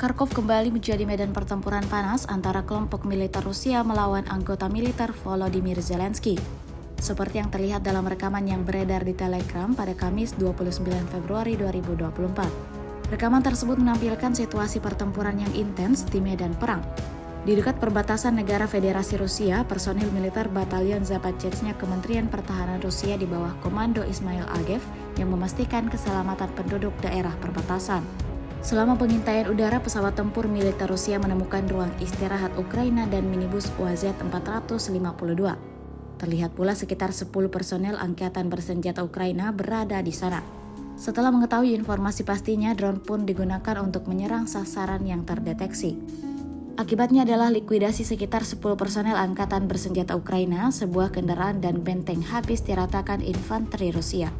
Kharkov kembali menjadi medan pertempuran panas antara kelompok militer Rusia melawan anggota militer Volodymyr Zelensky. Seperti yang terlihat dalam rekaman yang beredar di Telegram pada Kamis 29 Februari 2024. Rekaman tersebut menampilkan situasi pertempuran yang intens di medan perang. Di dekat perbatasan negara Federasi Rusia, personil militer Batalion Zapatchechnya Kementerian Pertahanan Rusia di bawah komando Ismail Agev yang memastikan keselamatan penduduk daerah perbatasan. Selama pengintaian udara, pesawat tempur militer Rusia menemukan ruang istirahat Ukraina dan minibus UAZ-452. Terlihat pula sekitar 10 personel angkatan bersenjata Ukraina berada di sana. Setelah mengetahui informasi pastinya, drone pun digunakan untuk menyerang sasaran yang terdeteksi. Akibatnya adalah likuidasi sekitar 10 personel angkatan bersenjata Ukraina, sebuah kendaraan dan benteng habis diratakan infanteri Rusia.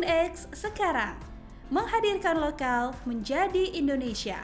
X sekarang menghadirkan lokal menjadi Indonesia.